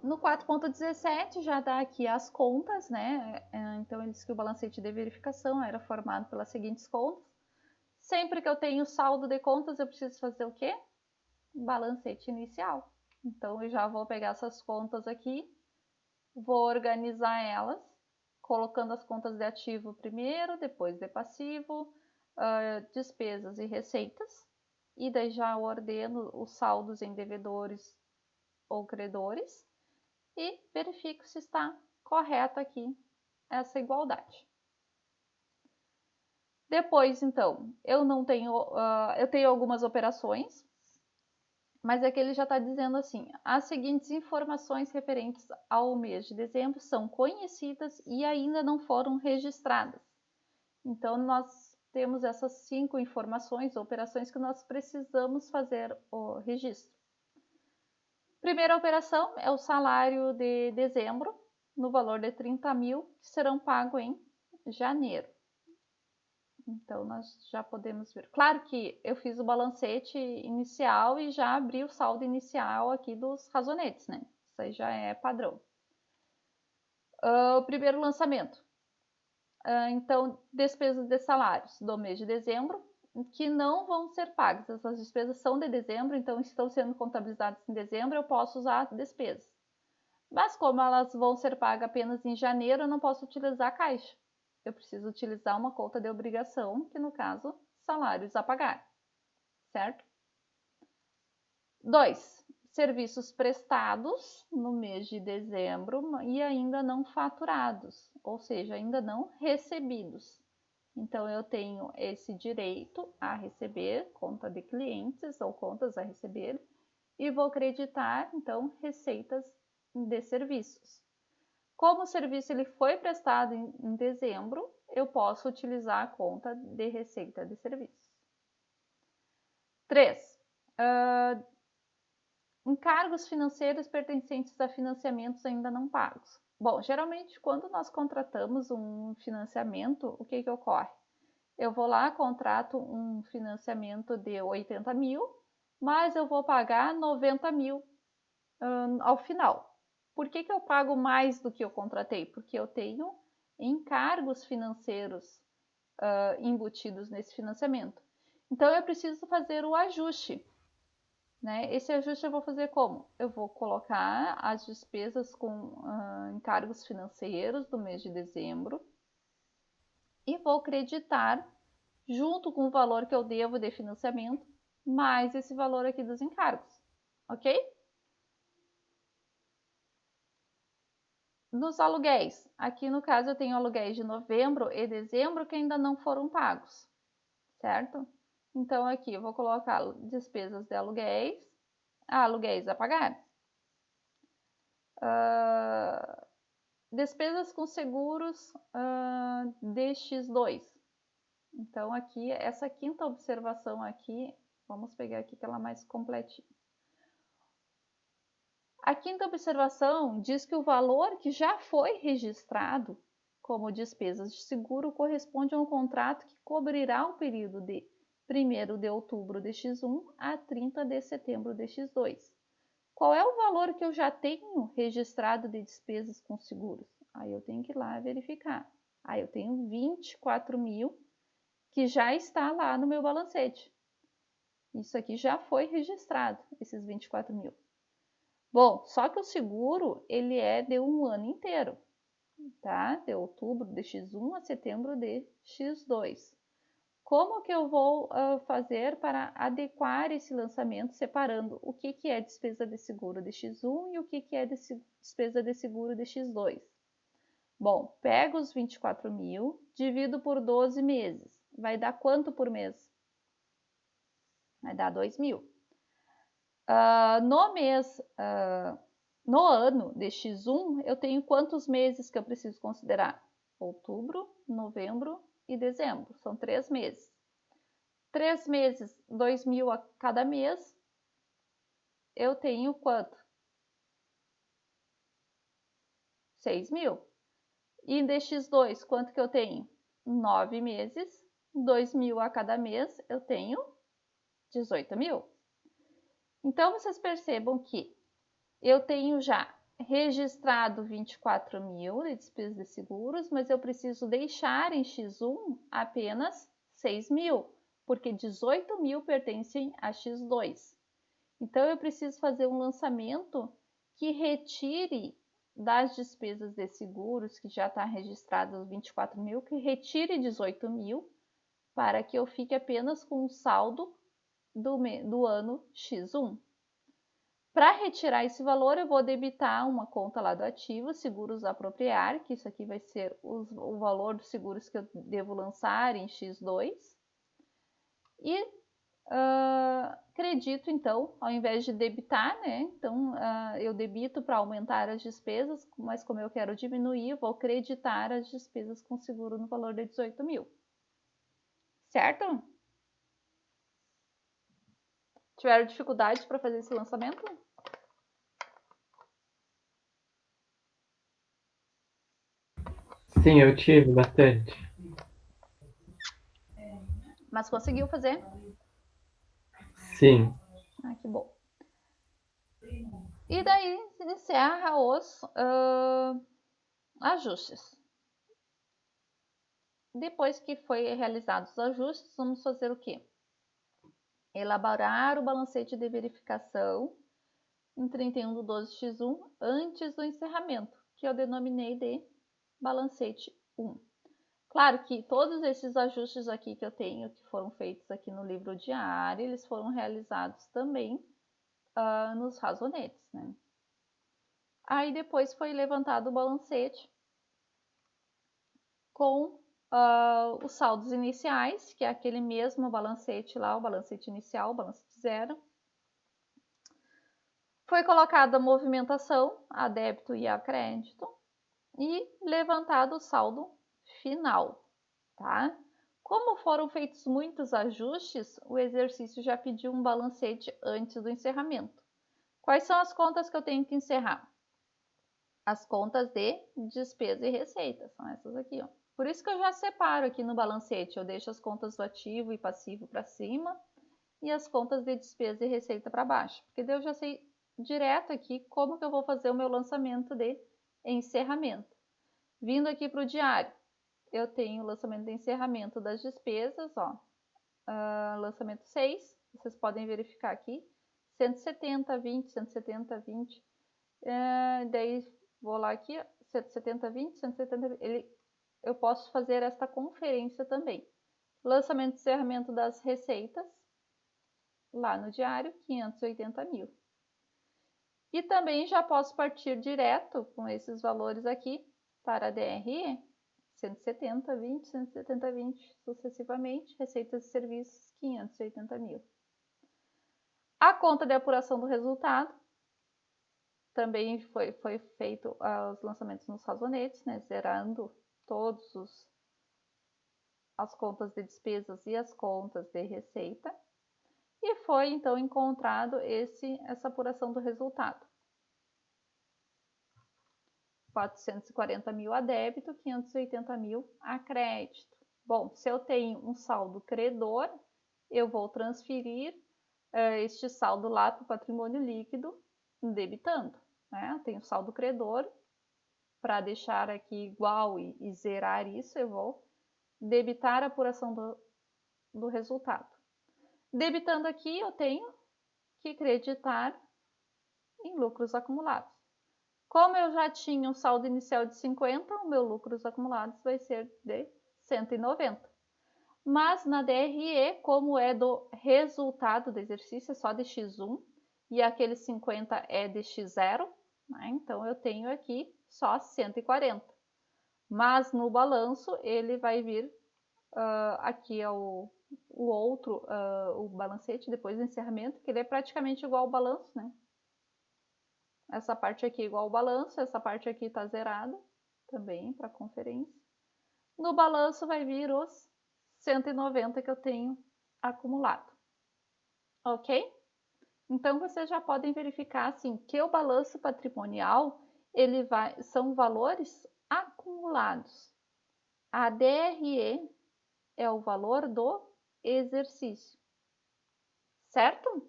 No 4.17 já dá aqui as contas, né? Então ele diz que o balancete de verificação era formado pelas seguintes contas. Sempre que eu tenho saldo de contas, eu preciso fazer o quê? Balancete inicial. Então eu já vou pegar essas contas aqui, vou organizar elas, colocando as contas de ativo primeiro, depois de passivo, despesas e receitas. E daí já ordeno os saldos em devedores ou credores e verifico se está correto aqui essa igualdade. Depois, então, eu tenho algumas operações, mas aqui ele já está dizendo assim: as seguintes informações referentes ao mês de dezembro são conhecidas e ainda não foram registradas. Então, nós temos essas 5 informações, operações que nós precisamos fazer o registro. Primeira operação é o salário de dezembro, no valor de 30 mil, que serão pagos em janeiro. Então, nós já podemos ver. Claro que eu fiz o balancete inicial e já abri o saldo inicial aqui dos razonetes, né? Isso aí já é padrão. O primeiro lançamento. Então, despesas de salários do mês de dezembro, que não vão ser pagas. Essas despesas são de dezembro, então estão sendo contabilizadas em dezembro, eu posso usar despesas. Mas como elas vão ser pagas apenas em janeiro, eu não posso utilizar a caixa. Eu preciso utilizar uma conta de obrigação, que no caso, salários a pagar, certo? 2. Serviços prestados no mês de dezembro e ainda não faturados, ou seja, ainda não recebidos. Então, eu tenho esse direito a receber, conta de clientes ou contas a receber, e vou creditar, então, receitas de serviços. Como o serviço ele foi prestado em dezembro, eu posso utilizar a conta de receita de serviços. 3. Encargos financeiros pertencentes a financiamentos ainda não pagos. Bom, geralmente quando nós contratamos um financiamento, o que ocorre? Eu vou lá, contrato um financiamento de 80 mil, mas eu vou pagar 90 mil ao final. Por que eu pago mais do que eu contratei? Porque eu tenho encargos financeiros embutidos nesse financiamento. Então, eu preciso fazer o ajuste. Né? Esse ajuste eu vou fazer como? Eu vou colocar as despesas com encargos financeiros do mês de dezembro e vou creditar junto com o valor que eu devo de financiamento, mais esse valor aqui dos encargos, ok? Nos aluguéis, aqui no caso eu tenho aluguéis de novembro e dezembro que ainda não foram pagos, certo? Então aqui eu vou colocar despesas de aluguéis, aluguéis a pagar. Despesas com seguros DX2. Então aqui, essa quinta observação aqui, vamos pegar aqui que ela é mais completinha. A quinta observação diz que o valor que já foi registrado como despesas de seguro corresponde a um contrato que cobrirá o período de 1º de outubro de X1 a 30 de setembro de X2. Qual é o valor que eu já tenho registrado de despesas com seguros? Aí eu tenho que ir lá verificar. Aí eu tenho 24 mil que já está lá no meu balancete. Isso aqui já foi registrado, esses 24 mil. Bom, só que o seguro, ele é de um ano inteiro, tá? De outubro de X1 a setembro de X2. Como que eu vou fazer para adequar esse lançamento, separando o que é despesa de seguro de X1 e o que é despesa de seguro de X2? Bom, pego os 24 mil, divido por 12 meses. Vai dar quanto por mês? Vai dar 2 mil. No ano de X1, eu tenho quantos meses que eu preciso considerar? Outubro, novembro e dezembro. São 3 meses. 3 meses, 2 mil a cada mês. Eu tenho quanto? 6 mil. E de X2, quanto que eu tenho? 9 meses, 2 mil a cada mês, eu tenho 18 mil. Então, vocês percebam que eu tenho já registrado 24.000 de despesas de seguros, mas eu preciso deixar em X1 apenas 6.000, porque 18.000 pertencem a X2. Então, eu preciso fazer um lançamento que retire das despesas de seguros, que já está registrado os 24.000, que retire 18.000, para que eu fique apenas com o saldo do ano X1. Para retirar esse valor, eu vou debitar uma conta lá do ativo, seguros apropriar, que isso aqui vai ser o valor dos seguros que eu devo lançar em X2. E credito, então, ao invés de debitar, né? Então, eu debito para aumentar as despesas, mas como eu quero diminuir, eu vou creditar as despesas com seguro no valor de 18.000. Certo? Tiveram dificuldade para fazer esse lançamento? Sim, eu tive bastante. Mas conseguiu fazer? Sim. Ah, que bom. E daí encerra os ajustes. Depois que foi realizados os ajustes, vamos fazer o quê? Elaborar o balancete de verificação em 31/12/X1 antes do encerramento, que eu denominei de balancete 1. Claro que todos esses ajustes aqui que eu tenho, que foram feitos aqui no livro diário, eles foram realizados também nos razonetes, né? Aí depois foi levantado o balancete com os saldos iniciais, que é aquele mesmo balancete lá, o balancete inicial, o balancete zero. Foi colocada a movimentação a débito e a crédito e levantado o saldo final, tá? Como foram feitos muitos ajustes, o exercício já pediu um balancete antes do encerramento. Quais são as contas que eu tenho que encerrar? As contas de despesa e receita, são essas aqui, ó. Por isso que eu já separo aqui no balancete, eu deixo as contas do ativo e passivo para cima e as contas de despesa e receita para baixo, porque daí eu já sei direto aqui como que eu vou fazer o meu lançamento de encerramento. Vindo aqui para o diário, eu tenho o lançamento de encerramento das despesas, ó, lançamento 6, vocês podem verificar aqui, 170, 20, 170, 20, daí vou lá aqui, 170, 20, 170, 20, eu posso fazer esta conferência também. Lançamento de encerramento das receitas, lá no diário, 580.000. E também já posso partir direto com esses valores aqui para a DRE, 170, 20, 170, 20, sucessivamente, receitas e serviços, 580.000. A conta de apuração do resultado, também foi feito os lançamentos nos razonetes, né, zerando todos as contas de despesas e as contas de receita. E foi então encontrado essa apuração do resultado. 440.000 a débito, 580.000 a crédito. Bom, se eu tenho um saldo credor, eu vou transferir este saldo lá para o patrimônio líquido, debitando. Né? Eu tenho saldo credor, para deixar aqui igual e zerar isso, eu vou debitar a apuração do resultado. Debitando aqui, eu tenho que creditar em lucros acumulados. Como eu já tinha um saldo inicial de 50, o meu lucros acumulados vai ser de 190. Mas na DRE, como é do resultado do exercício, é só de X1, e aquele 50 é de X0, né? Então eu tenho aqui só 140. Mas no balanço ele vai vir aqui é o outro, o balancete depois do encerramento, que ele é praticamente igual ao balanço, né? Essa parte aqui é igual ao balanço, essa parte aqui está zerada também para conferência. No balanço vai vir os 190 que eu tenho acumulado. Ok? Então vocês já podem verificar assim que o balanço patrimonial são valores acumulados. A DRE é o valor do exercício, certo?